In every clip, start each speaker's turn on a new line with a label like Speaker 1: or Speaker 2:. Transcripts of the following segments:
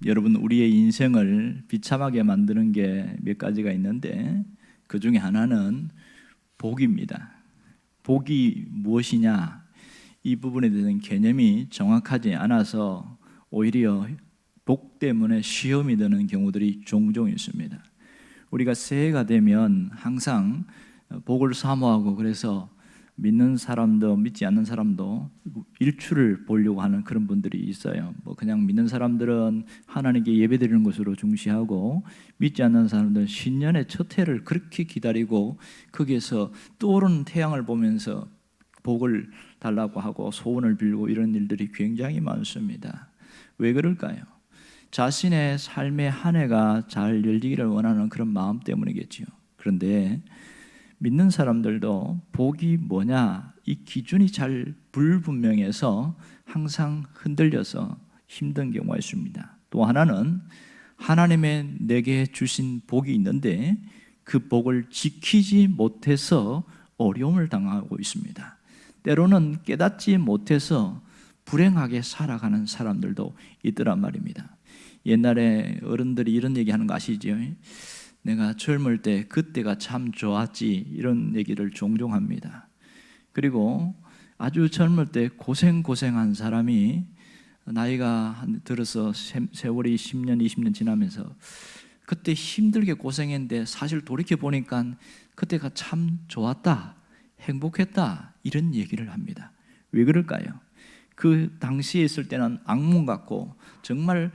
Speaker 1: 여러분, 우리의 인생을 비참하게 만드는 게 몇 가지가 있는데 그 중에 하나는 복입니다. 복이 무엇이냐? 이 부분에 대한 개념이 정확하지 않아서 오히려 복 때문에 시험이 드는 경우들이 종종 있습니다. 우리가 새해가 되면 항상 복을 사모하고, 그래서 믿는 사람도 믿지 않는 사람도 일출을 보려고 하는 그런 분들이 있어요. 그냥 믿는 사람들은 하나님께 예배드리는 것으로 중시하고, 믿지 않는 사람들은 신년의 첫 해를 그렇게 기다리고 거기에서 떠오르는 태양을 보면서 복을 달라고 하고 소원을 빌고, 이런 일들이 굉장히 많습니다. 왜 그럴까요? 자신의 삶의 한 해가 잘 열리기를 원하는 그런 마음 때문이겠지요. 그런데 믿는 사람들도 복이 뭐냐, 이 기준이 잘 불분명해서 항상 흔들려서 힘든 경우가 있습니다. 또 하나는 하나님의 내게 주신 복이 있는데 그 복을 지키지 못해서 어려움을 당하고 있습니다. 때로는 깨닫지 못해서 불행하게 살아가는 사람들도 있더란 말입니다. 옛날에 어른들이 이런 얘기하는 거 아시죠? 내가 젊을 때 그때가 참 좋았지, 이런 얘기를 종종 합니다. 그리고 아주 젊을 때 고생한 사람이 나이가 들어서 세월이 10년, 20년 지나면서 그때 힘들게 고생했는데 사실 돌이켜보니까 그때가 참 좋았다, 행복했다, 이런 얘기를 합니다. 왜 그럴까요? 그 당시에 있을 때는 악몽 같고 정말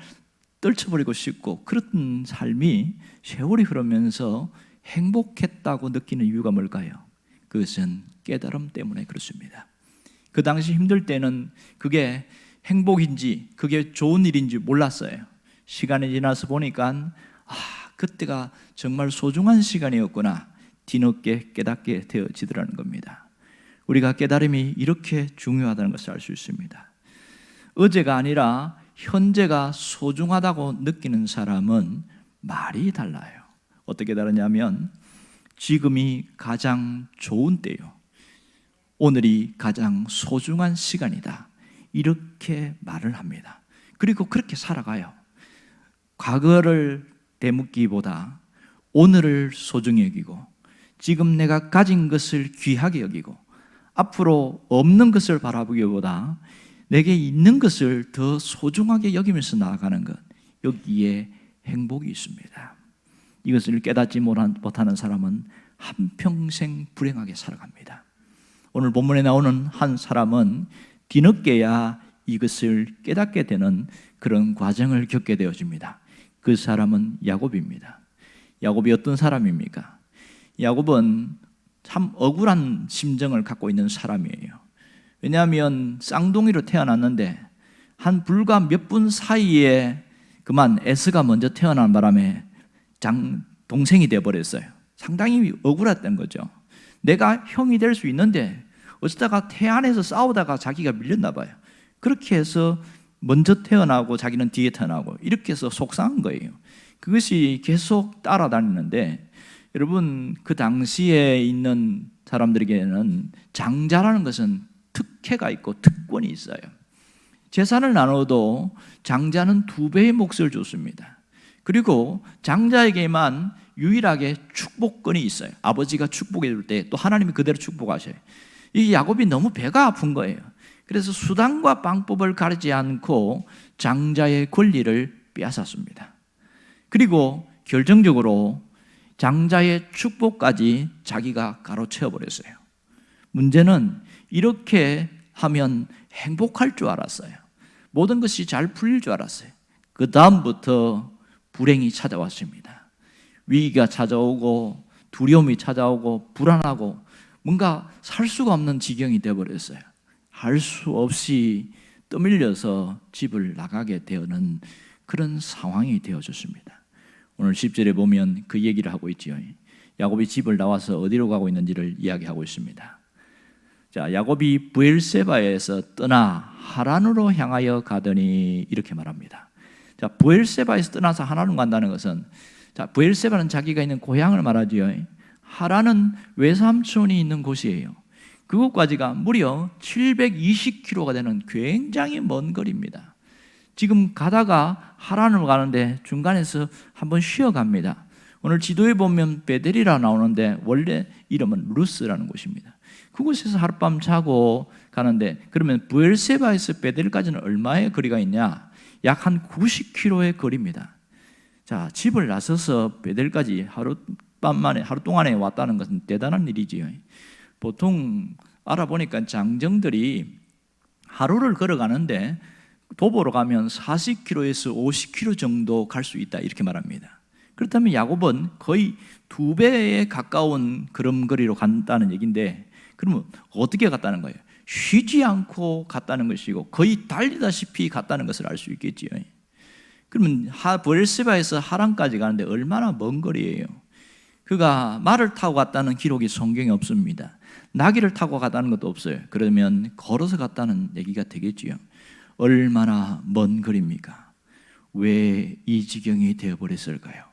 Speaker 1: 떨쳐버리고 싶고 그런 삶이 세월이 흐르면서 행복했다고 느끼는 이유가 뭘까요? 그것은 깨달음 때문에 그렇습니다. 그 당시 힘들 때는 그게 행복인지 그게 좋은 일인지 몰랐어요. 시간이 지나서 보니까 그때가 정말 소중한 시간이었구나, 뒤늦게 깨닫게 되어지더라는 겁니다. 우리가 깨달음이 이렇게 중요하다는 것을 알 수 있습니다. 어제가 아니라 현재가 소중하다고 느끼는 사람은 말이 달라요. 어떻게 다르냐면 지금이 가장 좋은 때요, 오늘이 가장 소중한 시간이다, 이렇게 말을 합니다. 그리고 그렇게 살아가요. 과거를 되묻기보다 오늘을 소중히 여기고, 지금 내가 가진 것을 귀하게 여기고, 앞으로 없는 것을 바라보기보다 내게 있는 것을 더 소중하게 여기면서 나아가는 것, 여기에 행복이 있습니다. 이것을 깨닫지 못하는 사람은 한평생 불행하게 살아갑니다. 오늘 본문에 나오는 한 사람은 뒤늦게야 이것을 깨닫게 되는 그런 과정을 겪게 되어집니다. 그 사람은 야곱입니다. 야곱이 어떤 사람입니까? 야곱은 참 억울한 심정을 갖고 있는 사람이에요. 왜냐하면 쌍둥이로 태어났는데 한 불과 몇 분 사이에 그만 에서가 먼저 태어난 바람에 동생이 되어버렸어요. 상당히 억울했던 거죠. 내가 형이 될 수 있는데 어쩌다가 태안에서 싸우다가 자기가 밀렸나 봐요. 그렇게 해서 먼저 태어나고 자기는 뒤에 태어나고, 이렇게 해서 속상한 거예요. 그것이 계속 따라다니는데, 여러분, 그 당시에 있는 사람들에게는 장자라는 것은 특혜가 있고 특권이 있어요. 재산을 나눠도 장자는 2배의 몫을 줬습니다. 그리고 장자에게만 유일하게 축복권이 있어요. 아버지가 축복해 줄 때 또 하나님이 그대로 축복하셔요. 이 야곱이 너무 배가 아픈 거예요. 그래서 수단과 방법을 가리지 않고 장자의 권리를 빼앗았습니다. 그리고 결정적으로 장자의 축복까지 자기가 가로채워 버렸어요. 문제는 이렇게 하면 행복할 줄 알았어요. 모든 것이 잘 풀릴 줄 알았어요. 그 다음부터 불행이 찾아왔습니다. 위기가 찾아오고 두려움이 찾아오고 불안하고 뭔가 살 수가 없는 지경이 되어버렸어요. 할 수 없이 떠밀려서 집을 나가게 되는 그런 상황이 되어졌습니다. 오늘 10절에 보면 그 얘기를 하고 있지요. 야곱이 집을 나와서 어디로 가고 있는지를 이야기하고 있습니다. 자, 야곱이 브엘세바에서 떠나 하란으로 향하여 가더니, 이렇게 말합니다. 자, 브엘세바에서 떠나서 하란으로 간다는 것은, 자, 브엘세바는 자기가 있는 고향을 말하지요. 하란은 외삼촌이 있는 곳이에요. 그곳까지가 무려 720km가 되는 굉장히 먼 거리입니다. 지금 가다가 하란으로 가는데 중간에서 한번 쉬어갑니다. 오늘 지도에 보면 베델이라 나오는데 원래 이름은 루스라는 곳입니다. 그곳에서 하룻밤 자고 가는데, 그러면 부엘세바에서 베델까지는 얼마의 거리가 있냐? 약 한 90km의 거리입니다. 자, 집을 나서서 베델까지 하루 동안에 왔다는 것은 대단한 일이지요. 보통 알아보니까 장정들이 하루를 걸어가는데 도보로 가면 40km에서 50km 정도 갈 수 있다, 이렇게 말합니다. 그렇다면 야곱은 거의 2배에 가까운 걸음거리로 간다는 얘기인데, 그러면 어떻게 갔다는 거예요? 쉬지 않고 갔다는 것이고 거의 달리다시피 갔다는 것을 알 수 있겠지요. 그러면 브엘세바에서 하란까지 가는데 얼마나 먼 거리예요? 그가 말을 타고 갔다는 기록이 성경에 없습니다. 나귀를 타고 갔다는 것도 없어요. 그러면 걸어서 갔다는 얘기가 되겠지요. 얼마나 먼 거리입니까? 왜 이 지경이 되어버렸을까요?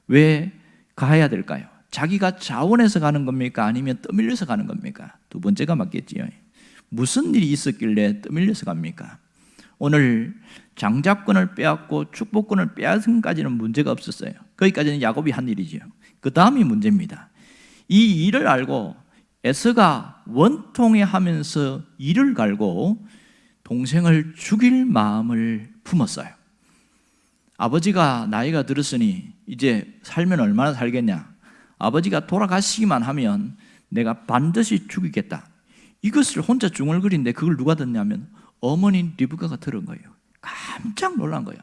Speaker 1: 왜 가야 될까요? 자기가 자원해서 가는 겁니까? 아니면 떠밀려서 가는 겁니까? 두 번째가 맞겠지요. 무슨 일이 있었길래 떠밀려서 갑니까? 오늘 장자권을 빼앗고 축복권을 빼앗은까지는 문제가 없었어요. 거기까지는 야곱이 한 일이지요. 그 다음이 문제입니다. 이 일을 알고 에서가 원통해 하면서 이를 갈고 동생을 죽일 마음을 품었어요. 아버지가 나이가 들었으니 이제 살면 얼마나 살겠냐? 아버지가 돌아가시기만 하면 내가 반드시 죽이겠다. 이것을 혼자 중얼거리는데 그걸 누가 듣냐면 어머니 리브가가 들은 거예요. 깜짝 놀란 거예요.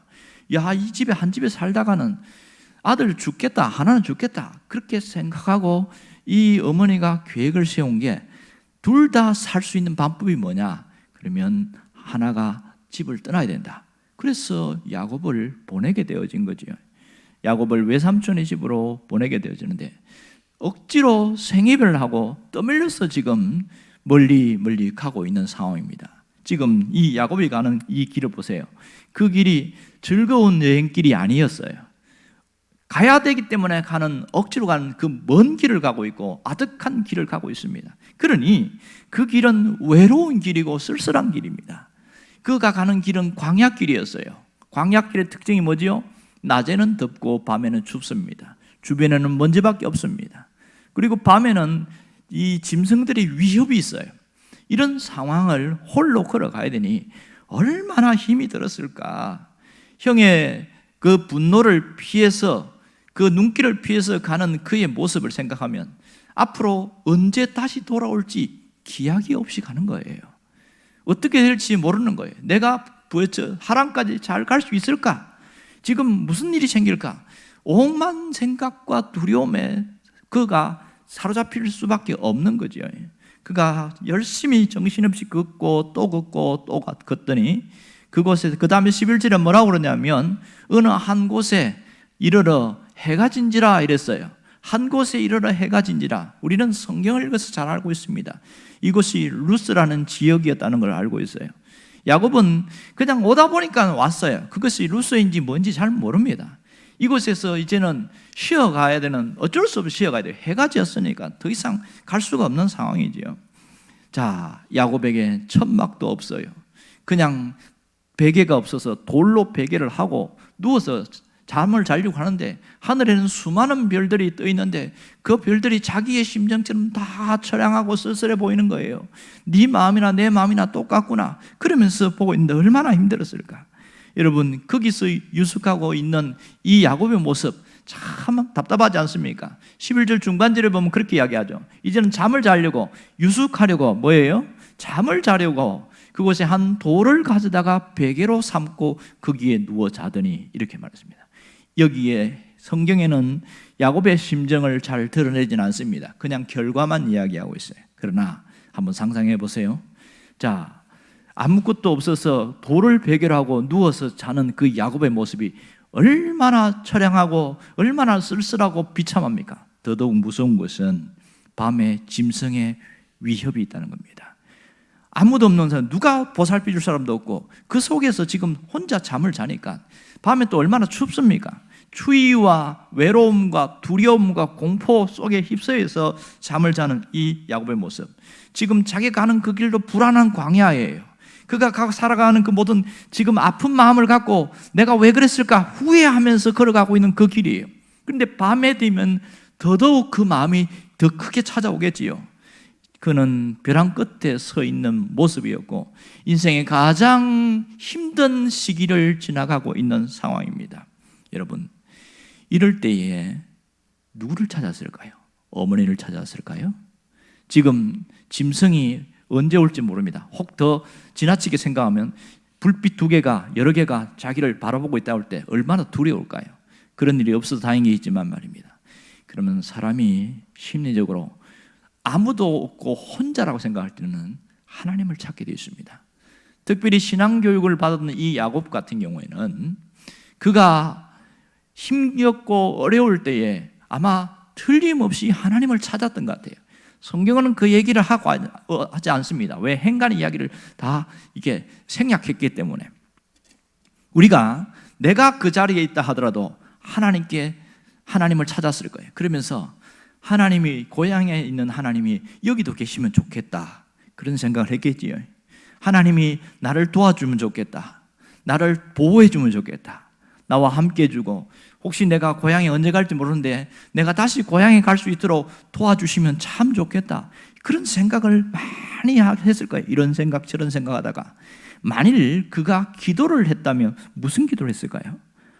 Speaker 1: 야, 이 집에 한 집에 살다가는 아들 죽겠다, 하나는 죽겠다, 그렇게 생각하고 이 어머니가 계획을 세운 게 둘 다 살 수 있는 방법이 뭐냐? 그러면 하나가 집을 떠나야 된다. 그래서 야곱을 보내게 되어진 거죠. 야곱을 외삼촌의 집으로 보내게 되어지는데 억지로 생이별을 하고 떠밀려서 지금 멀리 가고 있는 상황입니다. 지금 이 야곱이 가는 이 길을 보세요. 그 길이 즐거운 여행길이 아니었어요. 가야 되기 때문에 억지로 가는 그 먼 길을 가고 있고 아득한 길을 가고 있습니다. 그러니 그 길은 외로운 길이고 쓸쓸한 길입니다. 그가 가는 길은 광야길이었어요. 광야길의 특징이 뭐지요? 낮에는 덥고 밤에는 춥습니다. 주변에는 먼지밖에 없습니다. 그리고 밤에는 이 짐승들의 위협이 있어요. 이런 상황을 홀로 걸어가야 되니 얼마나 힘이 들었을까. 형의 그 분노를 피해서, 그 눈길을 피해서 가는 그의 모습을 생각하면 앞으로 언제 다시 돌아올지 기약이 없이 가는 거예요. 어떻게 될지 모르는 거예요. 내가 하란까지 잘 갈 수 있을까? 지금 무슨 일이 생길까? 오만 생각과 두려움에 그가 사로잡힐 수밖에 없는 거죠. 그가 열심히 정신없이 걷고 또 걷고 또 걷더니 그곳에, 그 다음에 11절에 뭐라고 그러냐면 어느 한 곳에 이르러 해가 진지라 이랬어요. 한 곳에 이르러 해가 진지라. 우리는 성경을 읽어서 잘 알고 있습니다. 이곳이 루스라는 지역이었다는 걸 알고 있어요. 야곱은 그냥 오다 보니까 왔어요. 그것이 루스인지 뭔지 잘 모릅니다. 이곳에서 이제는 쉬어가야 되는, 어쩔 수 없이 쉬어가야 돼요. 해가 지었으니까 더 이상 갈 수가 없는 상황이지요. 자, 야곱에게 천막도 없어요. 그냥 베개가 없어서 돌로 베개를 하고 누워서 잠을 자려고 하는데 하늘에는 수많은 별들이 떠 있는데 그 별들이 자기의 심정처럼 다 처량하고 쓸쓸해 보이는 거예요. 네 마음이나 내 마음이나 똑같구나 그러면서 보고 있는데 얼마나 힘들었을까. 여러분, 거기서 유숙하고 있는 이 야곱의 모습 참 답답하지 않습니까? 11절 중간절에 보면 그렇게 이야기하죠. 이제는 잠을 자려고, 유숙하려고, 뭐예요? 잠을 자려고 그곳에 한 돌을 가져다가 베개로 삼고 거기에 누워 자더니 이렇게 말했습니다. 여기에 성경에는 야곱의 심정을 잘 드러내지는 않습니다. 그냥 결과만 이야기하고 있어요. 그러나 한번 상상해 보세요. 자, 아무것도 없어서 돌을 베개로 하고 누워서 자는 그 야곱의 모습이 얼마나 처량하고 얼마나 쓸쓸하고 비참합니까? 더더욱 무서운 것은 밤에 짐승의 위협이 있다는 겁니다. 아무도 없는 사람, 누가 보살펴 줄 사람도 없고 그 속에서 지금 혼자 잠을 자니까 밤에 또 얼마나 춥습니까? 추위와 외로움과 두려움과 공포 속에 휩싸여서 잠을 자는 이 야곱의 모습. 지금 자기가 가는 그 길도 불안한 광야예요. 그가 살아가는 그 모든 지금 아픈 마음을 갖고 내가 왜 그랬을까 후회하면서 걸어가고 있는 그 길이에요. 그런데 밤에 되면 더더욱 그 마음이 더 크게 찾아오겠지요. 그는 벼랑 끝에 서 있는 모습이었고 인생의 가장 힘든 시기를 지나가고 있는 상황입니다. 여러분, 이럴 때에 누구를 찾았을까요? 어머니를 찾았을까요? 지금 짐승이 언제 올지 모릅니다. 혹 더 지나치게 생각하면 불빛 2개가 여러 개가 자기를 바라보고 있다 할 때 얼마나 두려울까요? 그런 일이 없어서 다행이지만 말입니다. 그러면 사람이 심리적으로 아무도 없고 혼자라고 생각할 때는 하나님을 찾게 되어 있습니다. 특별히 신앙교육을 받았던 이 야곱 같은 경우에는 그가 힘겹고 어려울 때에 아마 틀림없이 하나님을 찾았던 것 같아요. 성경은 그 얘기를 하지 않습니다. 왜? 행간의 이야기를 다 이게 생략했기 때문에. 우리가 내가 그 자리에 있다 하더라도 하나님을 찾았을 거예요. 그러면서 하나님이 고향에 있는 하나님이 여기도 계시면 좋겠다 그런 생각을 했겠지요. 하나님이 나를 도와주면 좋겠다, 나를 보호해주면 좋겠다, 나와 함께 해주고 혹시 내가 고향에 언제 갈지 모르는데 내가 다시 고향에 갈 수 있도록 도와주시면 참 좋겠다 그런 생각을 많이 했을 거예요. 이런 생각 저런 생각하다가 만일 그가 기도를 했다면 무슨 기도를 했을까요?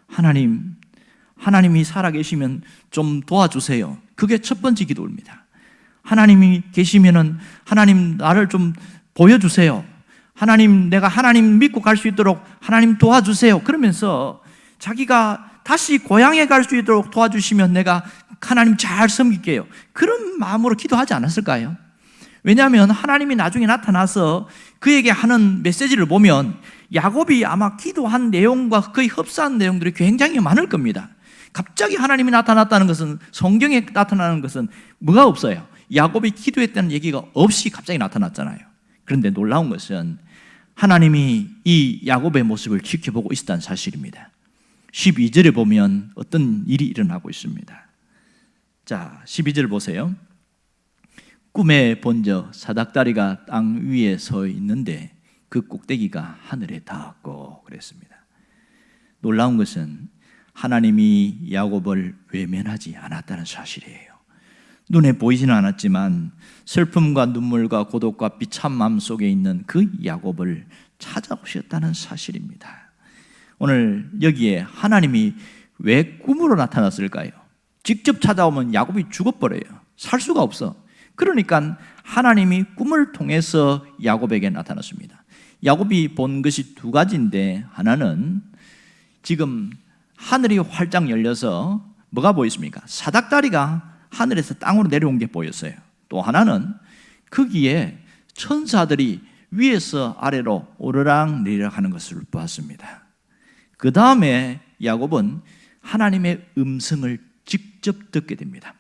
Speaker 1: 하나님이 살아계시면 좀 도와주세요. 그게 첫 번째 기도입니다. 하나님이 계시면은 하나님 나를 좀 보여주세요. 하나님, 내가 하나님 믿고 갈 수 있도록 하나님 도와주세요. 그러면서 자기가 다시 고향에 갈 수 있도록 도와주시면 내가 하나님 잘 섬길게요. 그런 마음으로 기도하지 않았을까요? 왜냐하면 하나님이 나중에 나타나서 그에게 하는 메시지를 보면 야곱이 아마 기도한 내용과 거의 흡사한 내용들이 굉장히 많을 겁니다. 갑자기 하나님이 나타났다는 것은, 성경에 나타나는 것은 뭐가 없어요. 야곱이 기도했다는 얘기가 없이 갑자기 나타났잖아요. 그런데 놀라운 것은 하나님이 이 야곱의 모습을 지켜보고 있었다는 사실입니다. 12절에 보면 어떤 일이 일어나고 있습니다. 자, 12절 보세요. 꿈에 본적 사닥다리가 땅 위에 서 있는데 그 꼭대기가 하늘에 닿았고 그랬습니다. 놀라운 것은 하나님이 야곱을 외면하지 않았다는 사실이에요. 눈에 보이지는 않았지만 슬픔과 눈물과 고독과 비참 마음 속에 있는 그 야곱을 찾아오셨다는 사실입니다. 오늘 여기에 하나님이 왜 꿈으로 나타났을까요? 직접 찾아오면 야곱이 죽어버려요. 살 수가 없어. 그러니까 하나님이 꿈을 통해서 야곱에게 나타났습니다. 야곱이 본 것이 2가지인데 하나는 지금 하늘이 활짝 열려서 뭐가 보였습니까? 사닥다리가 하늘에서 땅으로 내려온 게 보였어요. 또 하나는 거기에 천사들이 위에서 아래로 오르락 내리락 하는 것을 보았습니다. 그 다음에 야곱은 하나님의 음성을 직접 듣게 됩니다.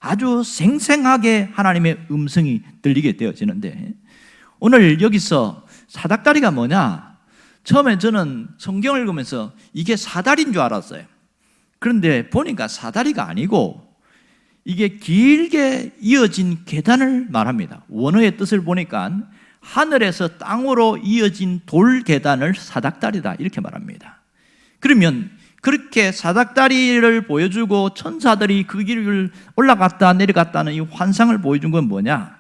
Speaker 1: 아주 생생하게 하나님의 음성이 들리게 되어지는데 오늘 여기서 사닥다리가 뭐냐? 처음에 저는 성경을 읽으면서 이게 사다리인 줄 알았어요. 그런데 보니까 사다리가 아니고 이게 길게 이어진 계단을 말합니다. 원어의 뜻을 보니까 하늘에서 땅으로 이어진 돌 계단을 사닥다리다 이렇게 말합니다. 그러면 그렇게 사닥다리를 보여주고 천사들이 그 길을 올라갔다 내려갔다는 이 환상을 보여준 건 뭐냐?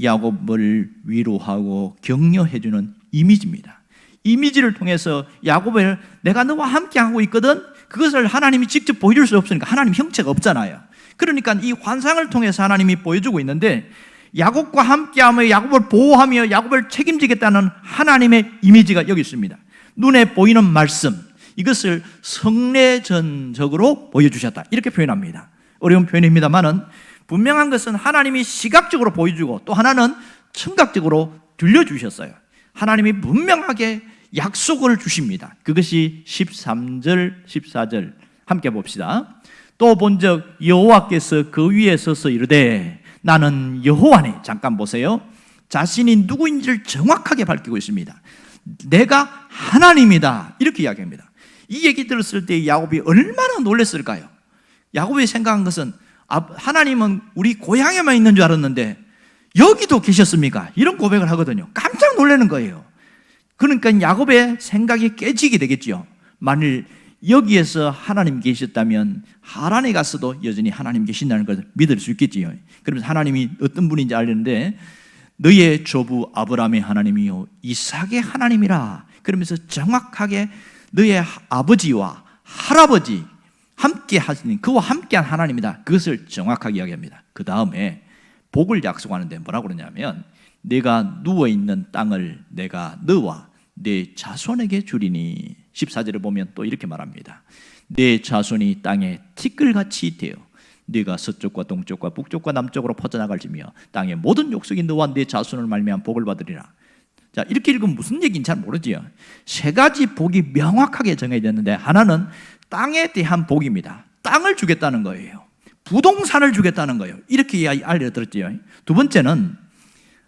Speaker 1: 야곱을 위로하고 격려해주는 이미지입니다. 이미지를 통해서 야곱을 내가 너와 함께하고 있거든. 그것을 하나님이 직접 보여줄 수 없으니까 하나님 형체가 없잖아요. 그러니까 이 환상을 통해서 하나님이 보여주고 있는데 야곱과 함께하며 야곱을 보호하며 야곱을 책임지겠다는 하나님의 이미지가 여기 있습니다. 눈에 보이는 말씀, 이것을 성례전적으로 보여주셨다 이렇게 표현합니다. 어려운 표현입니다만은 분명한 것은 하나님이 시각적으로 보여주고 또 하나는 청각적으로 들려주셨어요. 하나님이 분명하게 약속을 주십니다. 그것이 13절, 14절 함께 봅시다. 또 본적 여호와께서 그 위에 서서 이르되 나는 여호와니. 잠깐 보세요. 자신이 누구인지를 정확하게 밝히고 있습니다. 내가 하나님이다 이렇게 이야기합니다. 이 얘기 들었을 때 야곱이 얼마나 놀랐을까요? 야곱이 생각한 것은 하나님은 우리 고향에만 있는 줄 알았는데 여기도 계셨습니까? 이런 고백을 하거든요. 깜짝 놀라는 거예요. 그러니까 야곱의 생각이 깨지게 되겠죠. 만일 여기에서 하나님 계셨다면 하란에 가서도 여전히 하나님 계신다는 것을 믿을 수 있겠지요. 그러면서 하나님이 어떤 분인지 알렸는데 너의 조부 아브라함의 하나님이요 이삭의 하나님이라. 그러면서 정확하게 너의 아버지와 할아버지 함께 하시는 그와 함께한 하나님이다. 그것을 정확하게 이야기합니다. 그 다음에 복을 약속하는데 뭐라고 그러냐면 내가 누워있는 땅을 내가 너와 내 자손에게 주리니 14절을 보면 또 이렇게 말합니다. 내 자손이 땅에 티끌같이 되어 네가 서쪽과 동쪽과 북쪽과 남쪽으로 퍼져나갈지며 땅의 모든 족속이 너와 내 자손을 말미암아 복을 받으리라. 자, 이렇게 읽으면 무슨 얘기인지 잘 모르지요. 세 가지 복이 명확하게 정해졌는데 하나는 땅에 대한 복입니다. 땅을 주겠다는 거예요. 부동산을 주겠다는 거예요. 이렇게 알려들었지요. 두 번째는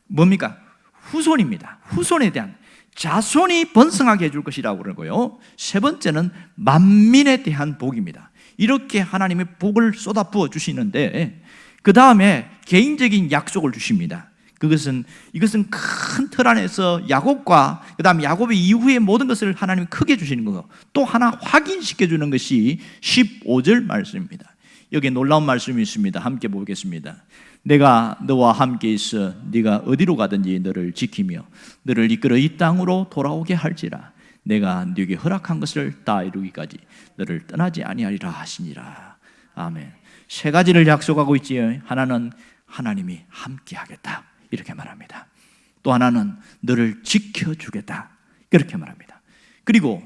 Speaker 1: 뭡니까? 후손입니다. 후손에 대한 자손이 번성하게 해줄 것이라고 그러고요. 세 번째는 만민에 대한 복입니다. 이렇게 하나님의 복을 쏟아 부어 주시는데 그 다음에 개인적인 약속을 주십니다. 이것은 큰 틀 안에서 야곱과 그 다음에 야곱의 이후의 모든 것을 하나님이 크게 주시는 거고 또 하나 확인시켜 주는 것이 15절 말씀입니다. 여기에 놀라운 말씀이 있습니다. 함께 보겠습니다. 내가 너와 함께 있어 네가 어디로 가든지 너를 지키며 너를 이끌어 이 땅으로 돌아오게 할지라. 내가 네게 허락한 것을 다 이루기까지 너를 떠나지 아니하리라 하시니라. 아멘. 세 가지를 약속하고 있지요. 하나는 하나님이 함께 하겠다 이렇게 말합니다. 또 하나는 너를 지켜주겠다 그렇게 말합니다. 그리고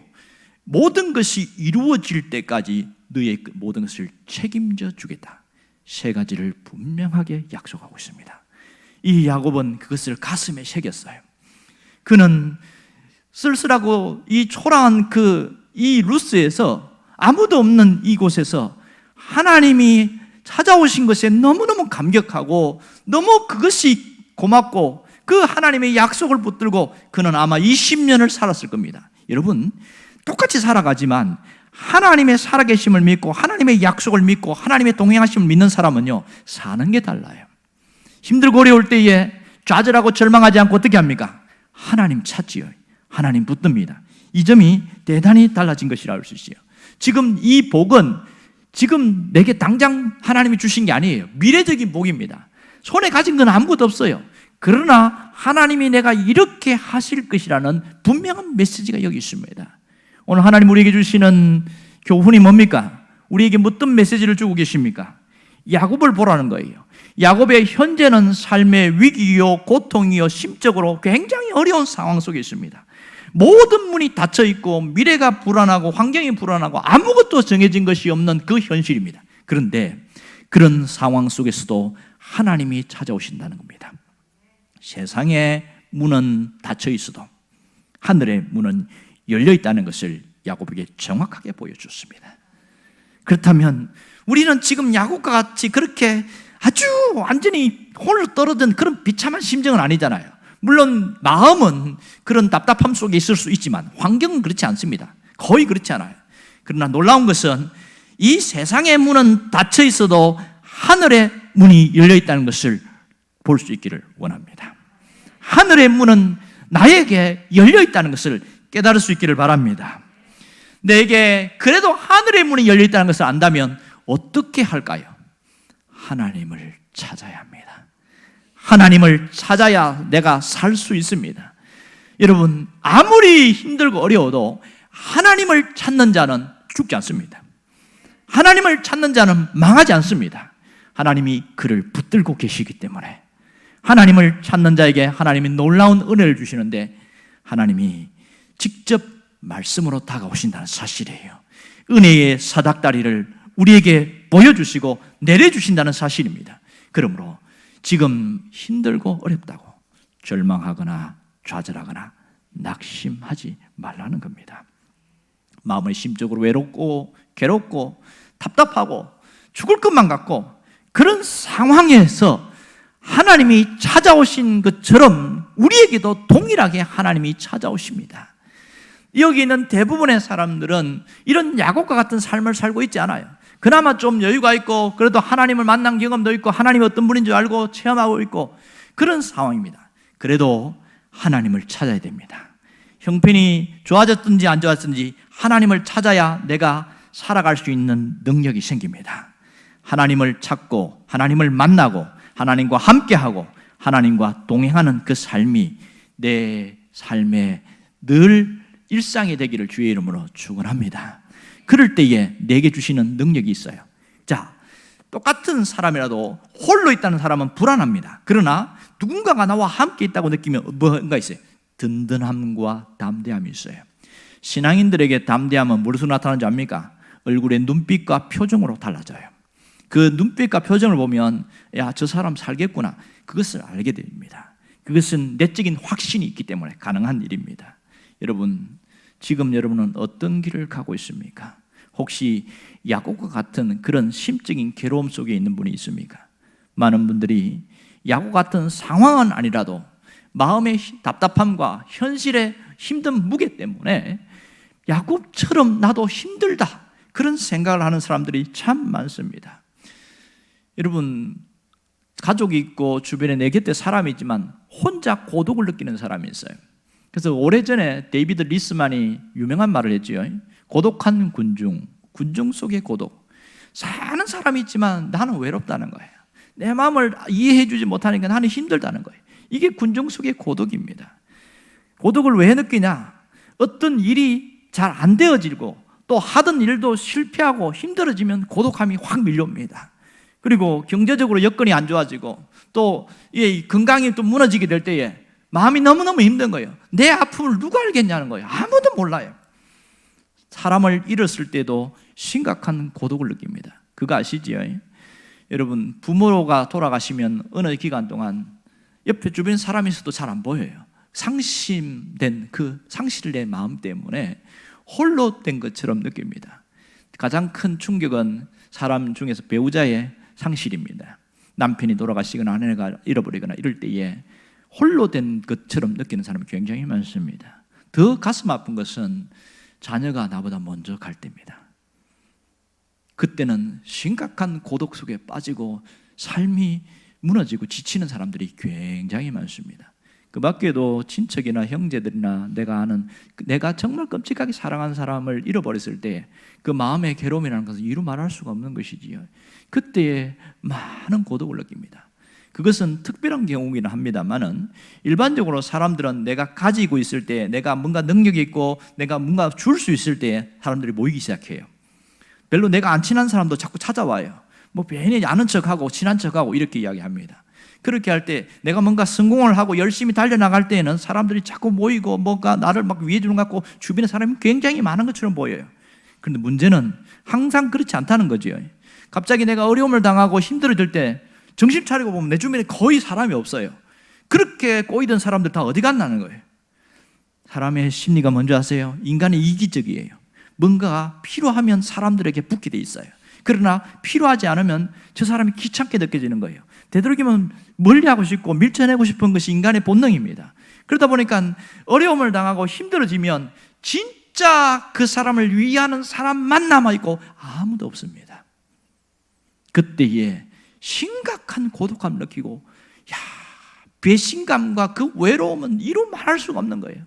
Speaker 1: 모든 것이 이루어질 때까지 너의 모든 것을 책임져 주겠다. 세 가지를 분명하게 약속하고 있습니다. 이 야곱은 그것을 가슴에 새겼어요. 그는 쓸쓸하고 이 초라한 이 루스에서 아무도 없는 이곳에서 하나님이 찾아오신 것에 너무너무 감격하고 너무 그것이 고맙고 그 하나님의 약속을 붙들고 그는 아마 20년을 살았을 겁니다. 여러분 똑같이 살아가지만 하나님의 살아계심을 믿고 하나님의 약속을 믿고 하나님의 동행하심을 믿는 사람은요 사는 게 달라요. 힘들고 어려울 때에 좌절하고 절망하지 않고 어떻게 합니까? 하나님 찾지요. 하나님 붙듭니다. 이 점이 대단히 달라진 것이라 할 수 있어요. 지금 이 복은 지금 내게 당장 하나님이 주신 게 아니에요. 미래적인 복입니다. 손에 가진 건 아무것도 없어요. 그러나 하나님이 내가 이렇게 하실 것이라는 분명한 메시지가 여기 있습니다. 오늘 하나님 우리에게 주시는 교훈이 뭡니까? 우리에게 어떤 메시지를 주고 계십니까? 야곱을 보라는 거예요. 야곱의 현재는 삶의 위기요 고통이요 심적으로 굉장히 어려운 상황 속에 있습니다. 모든 문이 닫혀 있고 미래가 불안하고 환경이 불안하고 아무것도 정해진 것이 없는 그 현실입니다. 그런데 그런 상황 속에서도 하나님이 찾아오신다는 겁니다. 세상의 문은 닫혀 있어도 하늘의 문은 열려 있다는 것을 야곱에게 정확하게 보여줬습니다. 그렇다면 우리는 지금 야곱과 같이 그렇게 아주 완전히 홀로 떨어진 그런 비참한 심정은 아니잖아요. 물론 마음은 그런 답답함 속에 있을 수 있지만 환경은 그렇지 않습니다. 거의 그렇지 않아요. 그러나 놀라운 것은 이 세상의 문은 닫혀 있어도 하늘의 문이 열려 있다는 것을 볼 수 있기를 원합니다. 하늘의 문은 나에게 열려 있다는 것을 깨달을 수 있기를 바랍니다. 내게 그래도 하늘의 문이 열려 있다는 것을 안다면 어떻게 할까요? 하나님을 찾아야 합니다. 하나님을 찾아야 내가 살 수 있습니다. 여러분 아무리 힘들고 어려워도 하나님을 찾는 자는 죽지 않습니다. 하나님을 찾는 자는 망하지 않습니다. 하나님이 그를 붙들고 계시기 때문에 하나님을 찾는 자에게 하나님이 놀라운 은혜를 주시는데 하나님이 직접 말씀으로 다가오신다는 사실이에요. 은혜의 사닥다리를 우리에게 보여주시고 내려주신다는 사실입니다. 그러므로 지금 힘들고 어렵다고 절망하거나 좌절하거나 낙심하지 말라는 겁니다. 마음을 심적으로 외롭고 괴롭고 답답하고 죽을 것만 같고 그런 상황에서 하나님이 찾아오신 것처럼 우리에게도 동일하게 하나님이 찾아오십니다. 여기 있는 대부분의 사람들은 이런 야곱과 같은 삶을 살고 있지 않아요. 그나마 좀 여유가 있고 그래도 하나님을 만난 경험도 있고 하나님이 어떤 분인 줄 알고 체험하고 있고 그런 상황입니다. 그래도 하나님을 찾아야 됩니다. 형편이 좋아졌든지 안 좋아졌든지 하나님을 찾아야 내가 살아갈 수 있는 능력이 생깁니다. 하나님을 찾고 하나님을 만나고 하나님과 함께하고 하나님과 동행하는 그 삶이 내 삶의 늘 일상이 되기를 주의 이름으로 축원합니다. 그럴 때에 내게 주시는 능력이 있어요. 자, 똑같은 사람이라도 홀로 있다는 사람은 불안합니다. 그러나 누군가가 나와 함께 있다고 느끼면 뭔가 있어요. 든든함과 담대함이 있어요. 신앙인들에게 담대함은 무엇으로 나타나는지 압니까? 얼굴의 눈빛과 표정으로 달라져요. 그 눈빛과 표정을 보면 야, 저 사람 살겠구나, 그것을 알게 됩니다. 그것은 내적인 확신이 있기 때문에 가능한 일입니다. 여러분, 지금 여러분은 어떤 길을 가고 있습니까? 혹시 야곱과 같은 그런 심적인 괴로움 속에 있는 분이 있습니까? 많은 분들이 야곱 같은 상황은 아니라도 마음의 답답함과 현실의 힘든 무게 때문에 야곱처럼 나도 힘들다, 그런 생각을 하는 사람들이 참 많습니다. 여러분, 가족이 있고 주변에 내 곁에 사람이 있지만 혼자 고독을 느끼는 사람이 있어요. 그래서 오래전에 데이비드 리스만이 유명한 말을 했지요. 고독한 군중, 군중 속의 고독. 사는 사람이 있지만 나는 외롭다는 거예요. 내 마음을 이해해 주지 못하니까 나는 힘들다는 거예요. 이게 군중 속의 고독입니다. 고독을 왜 느끼냐? 어떤 일이 잘 안 되어지고 또 하던 일도 실패하고 힘들어지면 고독함이 확 밀려옵니다. 그리고 경제적으로 여건이 안 좋아지고 또 건강이 또 무너지게 될 때에 마음이 너무너무 힘든 거예요. 내 아픔을 누가 알겠냐는 거예요. 아무도 몰라요. 사람을 잃었을 때도 심각한 고독을 느낍니다. 그거 아시지요? 여러분, 부모가 돌아가시면 어느 기간 동안 옆에 주변 사람이 있어도 잘 안 보여요. 상실된 마음 때문에 홀로 된 것처럼 느낍니다. 가장 큰 충격은 사람 중에서 배우자의 상실입니다. 남편이 돌아가시거나 아내가 잃어버리거나 이럴 때에 홀로 된 것처럼 느끼는 사람이 굉장히 많습니다. 더 가슴 아픈 것은 자녀가 나보다 먼저 갈 때입니다. 그때는 심각한 고독 속에 빠지고 삶이 무너지고 지치는 사람들이 굉장히 많습니다. 그 밖에도 친척이나 형제들이나 내가 아는, 내가 정말 끔찍하게 사랑하는 사람을 잃어버렸을 때 그 마음의 괴로움이라는 것은 이루 말할 수가 없는 것이지요. 그때에 많은 고독을 느낍니다. 그것은 특별한 경우이긴 합니다만은 일반적으로 사람들은 내가 가지고 있을 때, 내가 뭔가 능력이 있고 내가 뭔가 줄 수 있을 때 사람들이 모이기 시작해요. 별로 내가 안 친한 사람도 자꾸 찾아와요. 뭐 괜히 아는 척하고 친한 척하고 이렇게 이야기합니다. 그렇게 할 때 내가 뭔가 성공을 하고 열심히 달려나갈 때에는 사람들이 자꾸 모이고 뭔가 나를 막 위해 주는 것 같고 주변에 사람이 굉장히 많은 것처럼 보여요. 그런데 문제는 항상 그렇지 않다는 거죠. 갑자기 내가 어려움을 당하고 힘들어질 때 정신 차리고 보면 내 주변에 거의 사람이 없어요. 그렇게 꼬이던 사람들 다 어디 갔나는 거예요. 사람의 심리가 뭔지 아세요? 인간이 이기적이에요. 뭔가 필요하면 사람들에게 붙게 돼 있어요. 그러나 필요하지 않으면 저 사람이 귀찮게 느껴지는 거예요. 되도록이면 멀리하고 싶고 밀쳐내고 싶은 것이 인간의 본능입니다. 그러다 보니까 어려움을 당하고 힘들어지면 진짜 그 사람을 위하는 사람만 남아있고 아무도 없습니다. 그때에 심각한 고독감을 느끼고 배신감과 그 외로움은 이루 말할 수가 없는 거예요.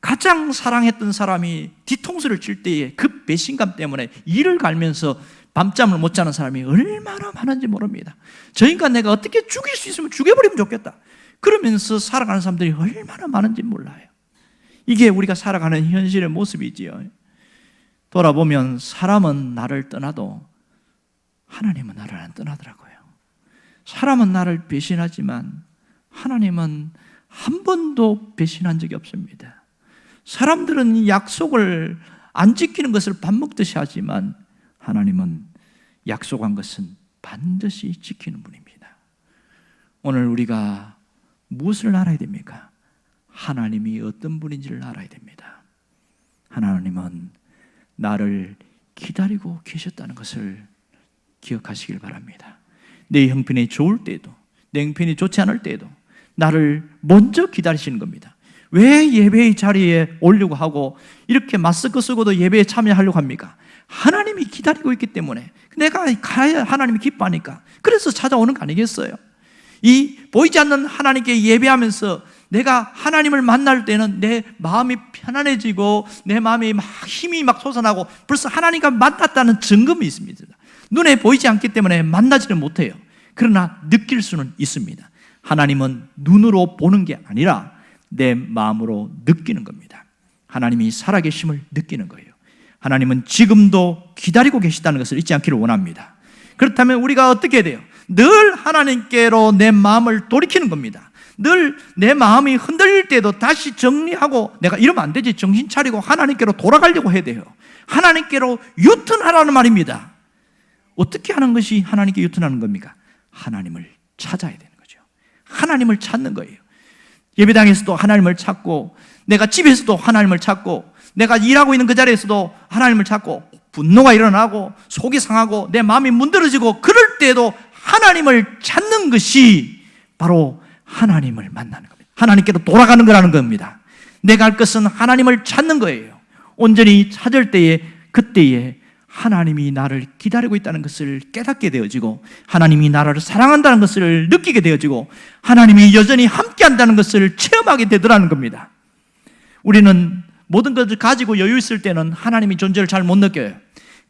Speaker 1: 가장 사랑했던 사람이 뒤통수를 칠 때에 그 배신감 때문에 이를 갈면서 밤잠을 못 자는 사람이 얼마나 많은지 모릅니다. 저 인간 내가 어떻게 죽일 수 있으면 죽여버리면 좋겠다, 그러면서 살아가는 사람들이 얼마나 많은지 몰라요. 이게 우리가 살아가는 현실의 모습이지요. 돌아보면 사람은 나를 떠나도 하나님은 나를 안 떠나더라고요. 사람은 나를 배신하지만 하나님은 한 번도 배신한 적이 없습니다. 사람들은 약속을 안 지키는 것을 밥 먹듯이 하지만 하나님은 약속한 것은 반드시 지키는 분입니다. 오늘 우리가 무엇을 알아야 됩니까? 하나님이 어떤 분인지를 알아야 됩니다. 하나님은 나를 기다리고 계셨다는 것을 기억하시길 바랍니다. 내 형편이 좋을 때도 내 형편이 좋지 않을 때도 나를 먼저 기다리시는 겁니다. 왜 예배의 자리에 오려고 하고 이렇게 마스크 쓰고도 예배에 참여하려고 합니까? 하나님이 기다리고 있기 때문에, 내가 가야 하나님이 기뻐하니까, 그래서 찾아오는 거 아니겠어요? 이 보이지 않는 하나님께 예배하면서 내가 하나님을 만날 때는 내 마음이 편안해지고 내 마음이 막 힘이 막 솟아나고 벌써 하나님과 만났다는 증거이 있습니다. 눈에 보이지 않기 때문에 만나지는 못해요. 그러나 느낄 수는 있습니다. 하나님은 눈으로 보는 게 아니라 내 마음으로 느끼는 겁니다. 하나님이 살아계심을 느끼는 거예요. 하나님은 지금도 기다리고 계시다는 것을 잊지 않기를 원합니다. 그렇다면 우리가 어떻게 해야 돼요? 늘 하나님께로 내 마음을 돌이키는 겁니다. 늘 내 마음이 흔들릴 때도 다시 정리하고, 내가 이러면 안 되지, 정신 차리고 하나님께로 돌아가려고 해야 돼요. 하나님께로 유턴하라는 말입니다. 어떻게 하는 것이 하나님께 유턴하는 겁니까? 하나님을 찾아야 되는 거죠. 하나님을 찾는 거예요. 예배당에서도 하나님을 찾고, 내가 집에서도 하나님을 찾고, 내가 일하고 있는 그 자리에서도 하나님을 찾고, 분노가 일어나고 속이 상하고 내 마음이 문드러지고 그럴 때에도 하나님을 찾는 것이 바로 하나님을 만나는 겁니다. 하나님께로 돌아가는 거라는 겁니다. 내가 할 것은 하나님을 찾는 거예요. 온전히 찾을 때에, 그때에 하나님이 나를 기다리고 있다는 것을 깨닫게 되어지고, 하나님이 나를 사랑한다는 것을 느끼게 되어지고, 하나님이 여전히 함께한다는 것을 체험하게 되더라는 겁니다. 우리는 모든 것을 가지고 여유 있을 때는 하나님의 존재를 잘 못 느껴요.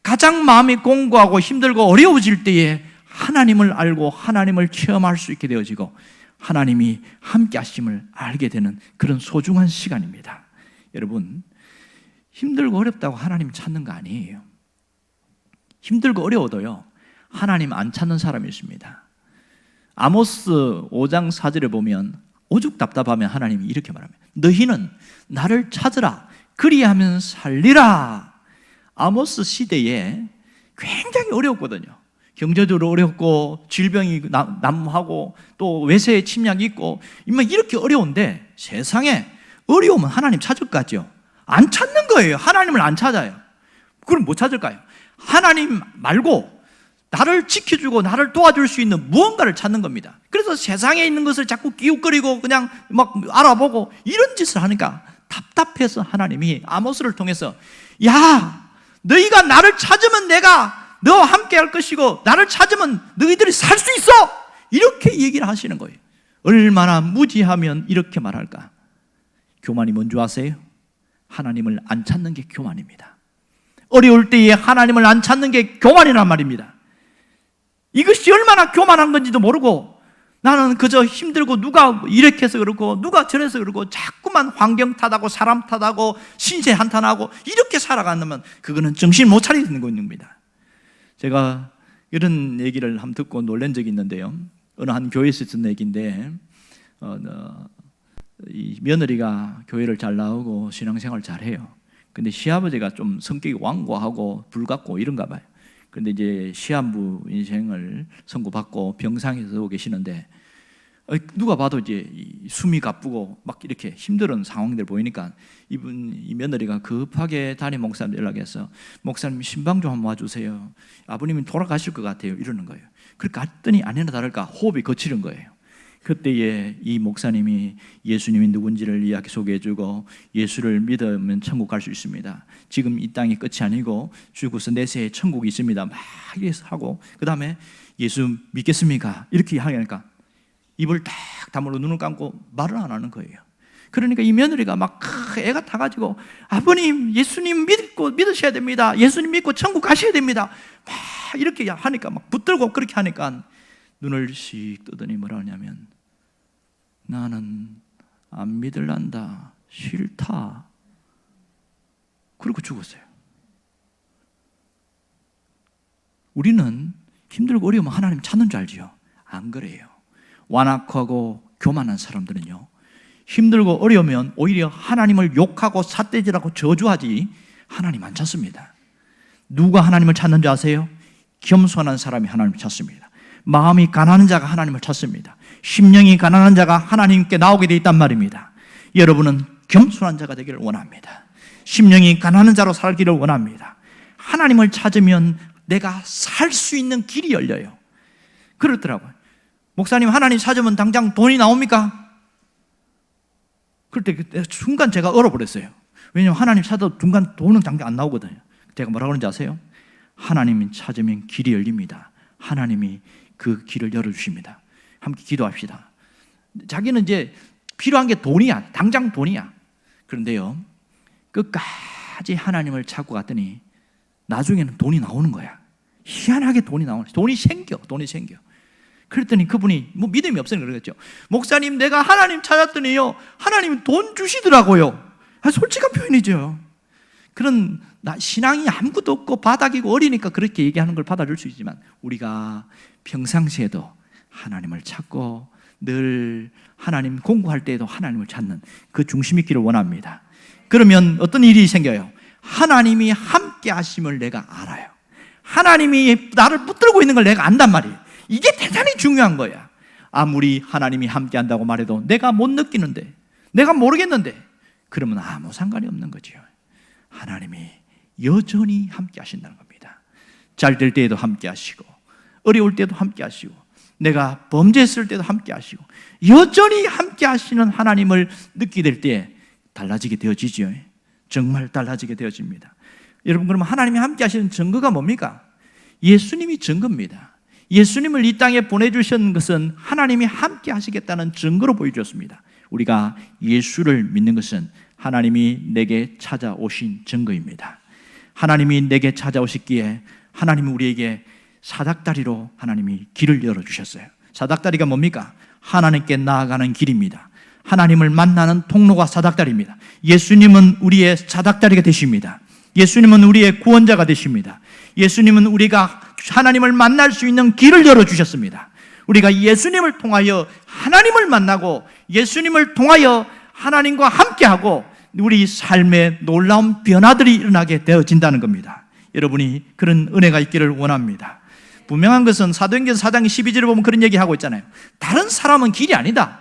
Speaker 1: 가장 마음이 공고하고 힘들고 어려워질 때에 하나님을 알고 하나님을 체험할 수 있게 되어지고, 하나님이 함께 하심을 알게 되는 그런 소중한 시간입니다. 여러분, 힘들고 어렵다고 하나님 찾는 거 아니에요. 힘들고 어려워도요, 하나님 안 찾는 사람이 있습니다. 아모스 5장 4절에 보면 오죽 답답하면 하나님이 이렇게 말합니다. 너희는 나를 찾으라, 그리하면 살리라. 아모스 시대에 굉장히 어려웠거든요. 경제적으로 어렵고 질병이 난무하고 또 외세의 침략이 있고 이렇게 어려운데, 세상에 어려우면 하나님 찾을 것 같죠? 안 찾는 거예요. 하나님을 안 찾아요. 그럼 뭐 찾을까요? 하나님 말고 나를 지켜주고 나를 도와줄 수 있는 무언가를 찾는 겁니다. 그래서 세상에 있는 것을 자꾸 끼웃거리고 그냥 막 알아보고 이런 짓을 하니까 답답해서 하나님이 아모스를 통해서, 야, 너희가 나를 찾으면 내가 너와 함께 할 것이고 나를 찾으면 너희들이 살 수 있어! 이렇게 얘기를 하시는 거예요. 얼마나 무지하면 이렇게 말할까? 교만이 뭔지 아세요? 하나님을 안 찾는 게 교만입니다. 어려울 때에 하나님을 안 찾는 게 교만이란 말입니다. 이것이 얼마나 교만한 건지도 모르고, 나는 그저 힘들고 누가 이렇게 해서 그렇고 누가 저래서 그렇고 자꾸만 환경 탓하고 사람 탓하고 신세 한탄하고 이렇게 살아가면 그거는 정신 못 차리는 겁니다. 제가 이런 얘기를 한번 듣고 놀란 적이 있는데요. 어느 한 교회에서 듣는 얘기인데, 이 며느리가 교회를 잘 나오고 신앙생활을 잘해요. 근데 시아버지가 좀 성격이 완고하고 불같고 이런가 봐요. 그런데 이제 시한부 인생을 선고받고 병상에서 계시는데, 누가 봐도 이제 숨이 가쁘고 막 이렇게 힘든 상황들 보이니까 이 며느리가 급하게 담임 목사님 연락해서, 목사님 신방 좀 한번 와주세요. 아버님이 돌아가실 것 같아요. 이러는 거예요. 그렇게 갔더니 아니나 다를까 호흡이 거치는 거예요. 그때에 이 목사님이 예수님이 누군지를 이야기 소개해주고, 예수를 믿으면 천국 갈 수 있습니다. 지금 이 땅이 끝이 아니고 죽어서 내세에 천국이 있습니다. 막 이래서 하고, 그 다음에 예수 믿겠습니까? 이렇게 하니까 입을 딱 다물고 눈을 감고 말을 안 하는 거예요. 그러니까 이 며느리가 막 애가 타가지고, 아버님 예수님 믿으셔야 됩니다. 예수님 믿고 천국 가셔야 됩니다. 막 이렇게 하니까 막 붙들고 그렇게 하니까 눈을 씩 뜨더니 뭐라 하냐면, 나는 안 믿을란다, 싫다. 그러고 죽었어요. 우리는 힘들고 어려우면 하나님 찾는 줄 알지요? 안 그래요. 완악하고 교만한 사람들은요, 힘들고 어려우면 오히려 하나님을 욕하고 삿대질하고 저주하지 하나님 안 찾습니다. 누가 하나님을 찾는 줄 아세요? 겸손한 사람이 하나님을 찾습니다. 마음이 가난한 자가 하나님을 찾습니다. 심령이 가난한 자가 하나님께 나오게 돼 있단 말입니다. 여러분은 겸손한 자가 되기를 원합니다. 심령이 가난한 자로 살기를 원합니다. 하나님을 찾으면 내가 살 수 있는 길이 열려요. 그렇더라고요. 목사님, 하나님 찾으면 당장 돈이 나옵니까? 그럴 때 순간 제가 얼어버렸어요. 왜냐하면 하나님 찾아도 중간 돈은 당장 안 나오거든요. 제가 뭐라고 그러는지 아세요? 하나님 찾으면 길이 열립니다. 하나님이 그 길을 열어주십니다. 함께 기도합시다. 자기는 이제 필요한 게 돈이야. 당장 돈이야. 그런데요, 끝까지 하나님을 찾고 갔더니 나중에는 돈이 나오는 거야. 희한하게 돈이 나오는 거야. 돈이 생겨. 그랬더니 그분이 뭐 믿음이 없으니까 그러겠죠. 목사님, 내가 하나님 찾았더니요, 하나님이 돈 주시더라고요. 솔직한 표현이죠. 그런 신앙이 아무것도 없고 바닥이고 어리니까 그렇게 얘기하는 걸 받아줄 수 있지만, 우리가 평상시에도 하나님을 찾고 늘 하나님 공부할 때에도 하나님을 찾는 그 중심 있기를 원합니다. 그러면 어떤 일이 생겨요? 하나님이 함께 하심을 내가 알아요. 하나님이 나를 붙들고 있는 걸 내가 안단 말이에요. 이게 대단히 중요한 거야. 아무리 하나님이 함께 한다고 말해도 내가 못 느끼는데, 내가 모르겠는데, 그러면 아무 상관이 없는 거죠. 하나님이 여전히 함께 하신다는 겁니다. 잘 될 때에도 함께 하시고, 어려울 때도 함께 하시고, 내가 범죄했을 때도 함께 하시고, 여전히 함께 하시는 하나님을 느끼게 될 때 달라지게 되어지죠. 정말 달라지게 되어집니다. 여러분, 그러면 하나님이 함께 하시는 증거가 뭡니까? 예수님이 증거입니다. 예수님을 이 땅에 보내주신 것은 하나님이 함께 하시겠다는 증거로 보여주었습니다. 우리가 예수를 믿는 것은 하나님이 내게 찾아오신 증거입니다. 하나님이 내게 찾아오셨기에 하나님은 우리에게 사닥다리로 하나님이 길을 열어주셨어요. 사닥다리가 뭡니까? 하나님께 나아가는 길입니다. 하나님을 만나는 통로가 사닥다리입니다. 예수님은 우리의 사닥다리가 되십니다. 예수님은 우리의 구원자가 되십니다. 예수님은 우리가 하나님을 만날 수 있는 길을 열어주셨습니다. 우리가 예수님을 통하여 하나님을 만나고, 예수님을 통하여 하나님과 함께하고 우리 삶에 놀라운 변화들이 일어나게 되어진다는 겁니다. 여러분이 그런 은혜가 있기를 원합니다. 분명한 것은 사도행전 4장 12절에 보면 그런 얘기하고 있잖아요. 다른 사람은 길이 아니다.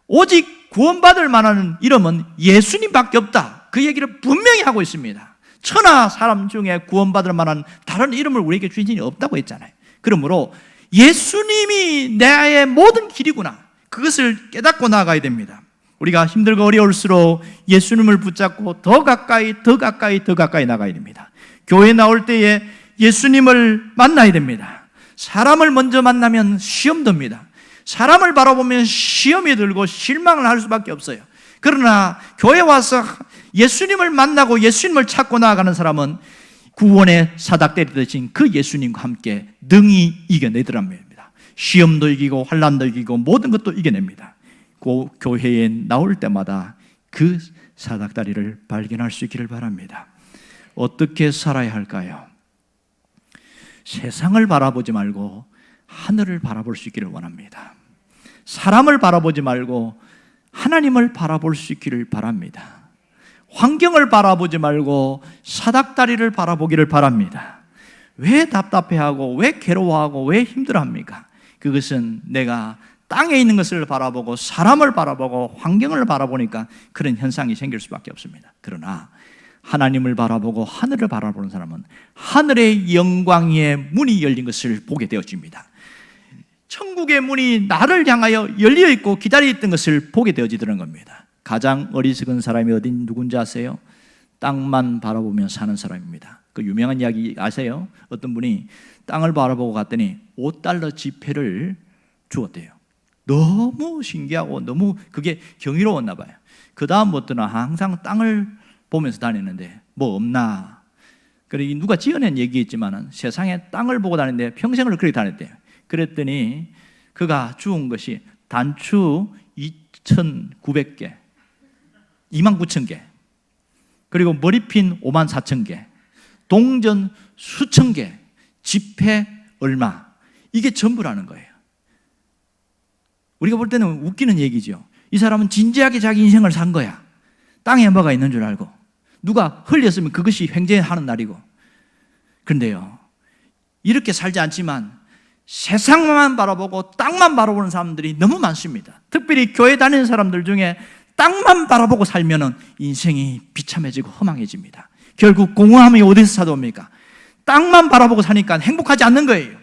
Speaker 1: 오직 구원받을 만한 이름은 예수님밖에 없다. 그 얘기를 분명히 하고 있습니다. 천하 사람 중에 구원받을 만한 다른 이름을 우리에게 주신 이 없다고 했잖아요. 그러므로 예수님이 나의 모든 길이구나, 그것을 깨닫고 나아가야 됩니다. 우리가 힘들고 어려울수록 예수님을 붙잡고 더 가까이 나가야 됩니다. 교회 나올 때에 예수님을 만나야 됩니다. 사람을 먼저 만나면 시험 듭니다. 사람을 바라보면 시험이 들고 실망을 할 수밖에 없어요. 그러나 교회 와서 예수님을 만나고 예수님을 찾고 나아가는 사람은 구원의 사닥다리 되신 그 예수님과 함께 능히 이겨내더랍니다. 시험도 이기고 환난도 이기고 모든 것도 이겨냅니다. 그 교회에 나올 때마다 그 사닥다리를 발견할 수 있기를 바랍니다. 어떻게 살아야 할까요? 세상을 바라보지 말고 하늘을 바라볼 수 있기를 원합니다. 사람을 바라보지 말고 하나님을 바라볼 수 있기를 바랍니다. 환경을 바라보지 말고 사닥다리를 바라보기를 바랍니다. 왜 답답해하고 왜 괴로워하고 왜 힘들어합니까? 그것은 내가 땅에 있는 것을 바라보고 사람을 바라보고 환경을 바라보니까 그런 현상이 생길 수밖에 없습니다. 그러나 하나님을 바라보고 하늘을 바라보는 사람은 하늘의 영광의 문이 열린 것을 보게 되어집니다. 천국의 문이 나를 향하여 열려 있고 기다려 있던 것을 보게 되어지더라는 겁니다. 가장 어리석은 사람이 누군지 아세요? 땅만 바라보며 사는 사람입니다. 그 유명한 이야기 아세요? 어떤 분이 땅을 바라보고 갔더니 $5 지폐를 주었대요. 너무 신기하고 너무 그게 경이로웠나 봐요. 그 다음부터는 항상 땅을 보면서 다녔는데 뭐 없나. 그리고 누가 지어낸 얘기겠지만 세상에 땅을 보고 다녔는데 평생을 그렇게 다녔대요. 그랬더니 그가 주운 것이 단추 2,900개, 29,000개, 그리고 머리핀 54,000개, 동전 수천 개, 지폐 얼마, 이게 전부라는 거예요. 우리가 볼 때는 웃기는 얘기죠. 이 사람은 진지하게 자기 인생을 산 거야. 땅에 뭐가 있는 줄 알고 누가 흘렸으면 그것이 횡재하는 날이고. 그런데요, 이렇게 살지 않지만 세상만 바라보고 땅만 바라보는 사람들이 너무 많습니다. 특별히 교회 다니는 사람들 중에 땅만 바라보고 살면 인생이 비참해지고 허망해집니다. 결국 공허함이 어디서 찾아옵니까? 땅만 바라보고 사니까 행복하지 않는 거예요.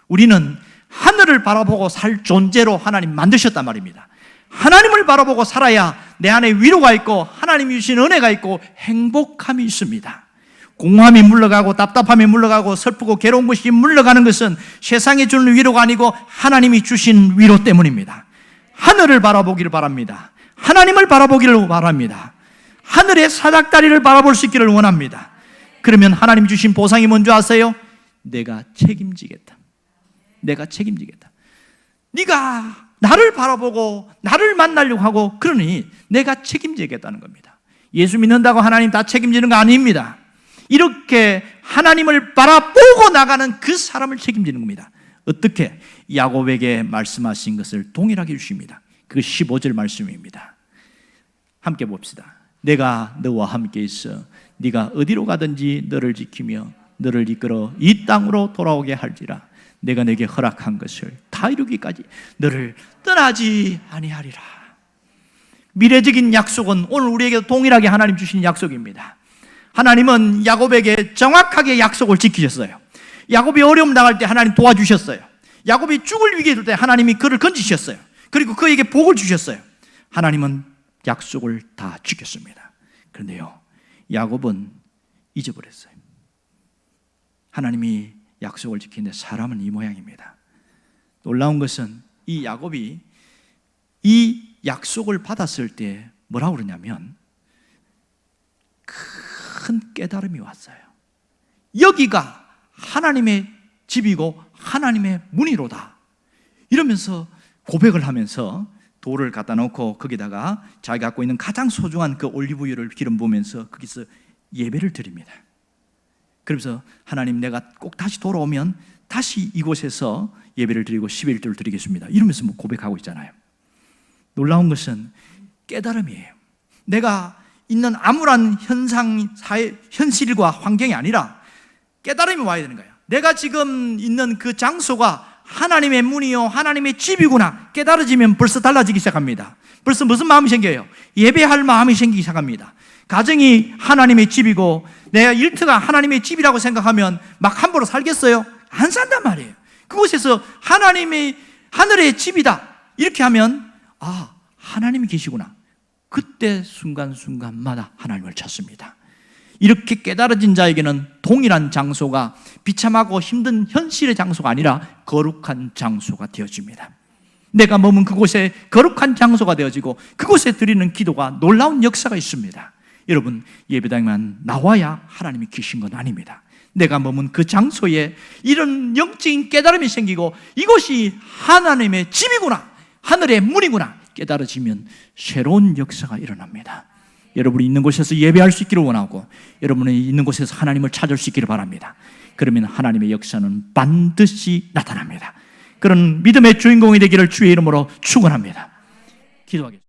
Speaker 1: 우리는 하늘을 바라보고 살 존재로 하나님 만드셨단 말입니다. 하나님을 바라보고 살아야 내 안에 위로가 있고 하나님이 주신 은혜가 있고 행복함이 있습니다. 공허함이 물러가고 답답함이 물러가고 슬프고 괴로운 것이 물러가는 것은 세상이 주는 위로가 아니고 하나님이 주신 위로 때문입니다. 하늘을 바라보기를 바랍니다. 하나님을 바라보기를 바랍니다. 하늘의 사닥다리를 바라볼 수 있기를 원합니다. 그러면 하나님 주신 보상이 뭔지 아세요? 내가 책임지겠다. 내가 책임지겠다. 네가 나를 바라보고 나를 만나려고 하고 그러니 내가 책임지겠다는 겁니다. 예수 믿는다고 하나님 다 책임지는 거 아닙니다. 이렇게 하나님을 바라보고 나가는 그 사람을 책임지는 겁니다. 어떻게? 야곱에게 말씀하신 것을 동일하게 주십니다. 그 15절 말씀입니다. 함께 봅시다. 내가 너와 함께 있어 네가 어디로 가든지 너를 지키며 너를 이끌어 이 땅으로 돌아오게 할지라. 내가 내게 허락한 것을 다 이루기까지 너를 떠나지 아니하리라. 미래적인 약속은 오늘 우리에게 동일하게 하나님 주신 약속입니다. 하나님은 야곱에게 정확하게 약속을 지키셨어요. 야곱이 어려움 당할 때 하나님 도와주셨어요. 야곱이 죽을 위기에 있을 때 하나님이 그를 건지셨어요. 그리고 그에게 복을 주셨어요. 하나님은 약속을 다 지켰습니다. 그런데요, 야곱은 잊어버렸어요. 하나님이 약속을 지키는데 사람은 이 모양입니다. 놀라운 것은 이 야곱이 이 약속을 받았을 때 뭐라고 그러냐면 큰 깨달음이 왔어요. 여기가 하나님의 집이고 하나님의 문이로다. 이러면서 고백을 하면서 돌을 갖다 놓고 거기다가 자기가 갖고 있는 가장 소중한 그 올리브유를 기름 부으면서 거기서 예배를 드립니다. 그러면서 하나님, 내가 꼭 다시 돌아오면 다시 이곳에서 예배를 드리고 11조를 드리겠습니다. 이러면서 뭐 고백하고 있잖아요. 놀라운 것은 깨달음이에요. 내가 있는 암울한 현실과 환경이 아니라 깨달음이 와야 되는 거예요. 내가 지금 있는 그 장소가 하나님의 문이요 하나님의 집이구나 깨달아지면 벌써 달라지기 시작합니다. 벌써 무슨 마음이 생겨요? 예배할 마음이 생기기 시작합니다. 가정이 하나님의 집이고 내가 일터가 하나님의 집이라고 생각하면 막 함부로 살겠어요? 안 산단 말이에요. 그곳에서 하나님의 하늘의 집이다 이렇게 하면 아, 하나님이 계시구나. 그때 순간순간마다 하나님을 찾습니다. 이렇게 깨달아진 자에게는 동일한 장소가 비참하고 힘든 현실의 장소가 아니라 거룩한 장소가 되어집니다. 내가 머문 그곳에 거룩한 장소가 되어지고 그곳에 드리는 기도가 놀라운 역사가 있습니다. 여러분, 예배당에만 나와야 하나님이 계신 건 아닙니다. 내가 머문 그 장소에 이런 영적인 깨달음이 생기고 이곳이 하나님의 집이구나, 하늘의 문이구나 깨달아지면 새로운 역사가 일어납니다. 여러분이 있는 곳에서 예배할 수 있기를 원하고 여러분이 있는 곳에서 하나님을 찾을 수 있기를 바랍니다. 그러면 하나님의 역사는 반드시 나타납니다. 그런 믿음의 주인공이 되기를 주의 이름으로 축원합니다. 기도하겠습니다.